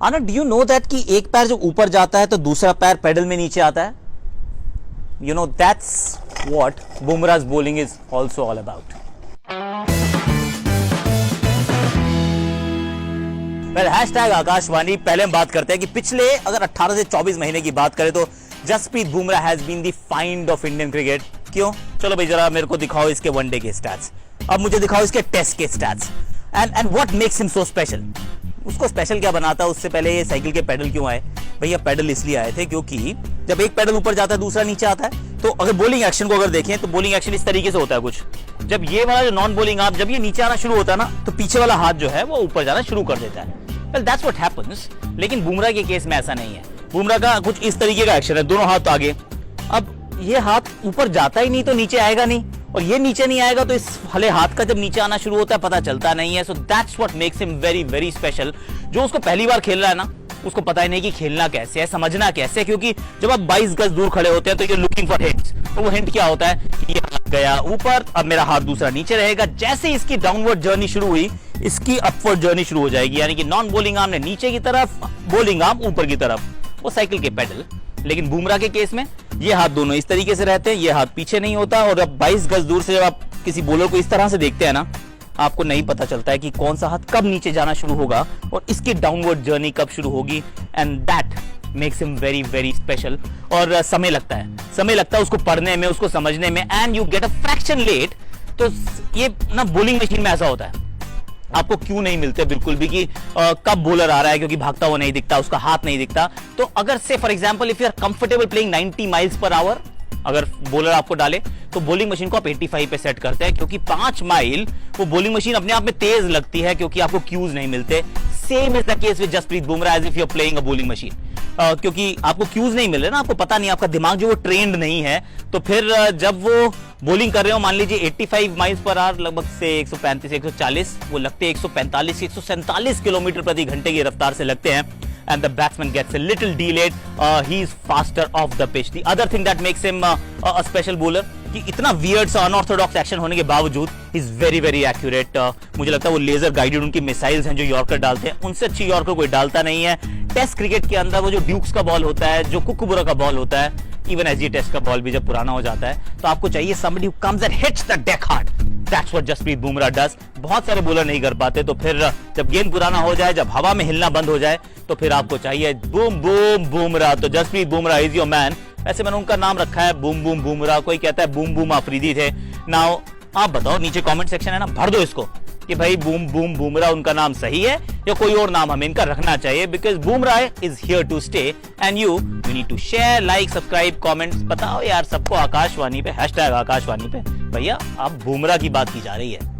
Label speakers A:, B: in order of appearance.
A: Anand, do you know that कि एक पैर जब ऊपर जाता है तो दूसरा पैर पेडल में नीचे आता है? You know that's what Bumrah's bowling is also all about. well, hashtag Akashvani. पहले हम बात करते हैं कि पिछले अगर 18 से 24 महीने की बात करें तो Jasprit Bumrah has been the find of Indian cricket. क्यों? चलो भाई जरा मेरे को दिखाओ इसके वनडे के स्टैट्स, अब मुझे दिखाओ इसके टेस्ट के stats, and what makes him so special. उसको स्पेशल क्या बनाता है? उससे पहले ये साइकिल के पेडल क्यों आए? भैया पेडल इसलिए आए थे क्योंकि जब एक पेडल ऊपर जाता है दूसरा नीचे आता है। तो अगर बॉलिंग एक्शन को अगर देखें तो बॉलिंग एक्शन इस तरीके से होता है कुछ, जब ये वाला जो नॉन बॉलिंग आप जब ये नीचे आना शुरू होता है ना तो पीछे वाला हाथ जो है वो ऊपर जाना शुरू कर देता है। Well that's what happens. लेकिन बुमराह के केस में ऐसा नहीं है। बुमराह का कुछ इस तरीके का एक्शन है, दोनों हाथ आगे। अब ये हाथ ऊपर जाता ही नहीं तो नीचे आएगा नहीं, और ये नीचे नहीं आएगा तो इस वाले हाथ का जब नीचे आना शुरू होता है पता चलता नहीं है। So that's what makes him very very special. जो उसको पहली बार खेल रहा है ना उसको पता ही नहीं कि खेलना कैसे है, समझना कैसे है, क्योंकि जब आप 22 गज दूर खड़े होते हैं तो ये लुकिंग फॉर हिंट्स। तो वो हिंट क्या होता है कि ये हाथ गया ऊपर, अब मेरा हाथ दूसरा नीचे रहेगा। जैसे इसकी डाउनवर्ड जर्नी शुरू हुई इसकी अपवर्ड जर्नी शुरू हो जाएगी, यानी कि नॉन बॉलिंग आर्म ने नीचे की तरफ, बॉलिंग आर्म ऊपर की तरफ, वो साइकिल के पेडल। लेकिन बुमराह के केस में ये हाथ दोनों इस तरीके से रहते हैं, ये हाथ पीछे नहीं होता। और अब 22 गज दूर से जब आप किसी बॉलर को इस तरह से देखते हैं ना, आपको नहीं पता चलता है कि कौन सा हाथ कब नीचे जाना शुरू होगा और इसकी डाउनवर्ड जर्नी कब शुरू होगी। And that makes him very very special. और समय लगता है उसको पढ़ने में, उसको समझने में, and you get a fraction late. तो ये ना बॉलिंग मशीन में ऐसा होता है, आपको क्यों नहीं मिलते बिल्कुल भी कि कब बॉलर आ रहा है, क्योंकि भागता हुआ नहीं दिखता, उसका हाथ नहीं दिखता। तो अगर से for example if you are comfortable playing 90 miles per hour, अगर बॉलर आपको डाले तो बॉलिंग मशीन को आप 85 पे सेट करते हैं, क्योंकि 5 माइल वो बॉलिंग मशीन अपने आप में तेज लगती है क्योंकि आपको क्यूज नहीं मिलते। Same is the case with Jasprit Bumrah as if you are playing a bowling machine, क्योंकि आपको क्यूज नहीं मिल रहे ना, आपको पता नहीं, आपका दिमाग जो वो ट्रेंड नहीं है। तो फिर जब वो बॉलिंग कर रहे हो, मान लीजिए 85 माइल्स पर आवर, लगभग से 135 140, वो लगते हैं 145 147 किलोमीटर प्रति घंटे की रफ्तार से लगते हैं। And the batsman gets a little delayed. He is faster off the pitch. The other thing that makes him a special bowler कि इतना weird सा unorthodox एक्शन होने के बावजूद he is very very accurate. मुझे लगता है वो लेजर गाइडेड उनकी मिसाइल्स हैं जो यॉर्कर डालते हैं, उनसे अच्छी यॉर्कर कोई डालता नहीं है। टेस्ट क्रिकेट के अंदर वो जो ड्यूक्स का बॉल होता है, जो कुकबुरा का बॉल होता है, इवन एसजी टेस्ट का बॉल भी जब पुराना हो जाता है तो आपको चाहिए somebody who comes and hits the deck hard. That's what Jasprit Bumrah does. बहुत सारे बॉलर नहीं कर पाते। तो फिर जब गेंद पुराना हो जाए, जब हवा में हिलना बंद हो जाए, तो फिर आपको चाहिए बूम बूम बुमराह। तो Jasprit Bumrah is your man. वैसे मैंने उनका नाम रखा है बूम बूम बुमराह, कोई कहता है बूम बूम अफरीदी थे। नाउ आप बताओ, नीचे कमेंट सेक्शन है ना, भर दो इसको कि भाई बूम बूम बुमराह उनका नाम सही है या कोई और नाम हमें इनका रखना चाहिए, because Bumrah is here to stay and you need to share, like, subscribe, comments. बताओ यार सबको आकाशवाणी पे, हैशटैग आकाशवाणी पे। भैया अब बुमराह की बात की जा रही है।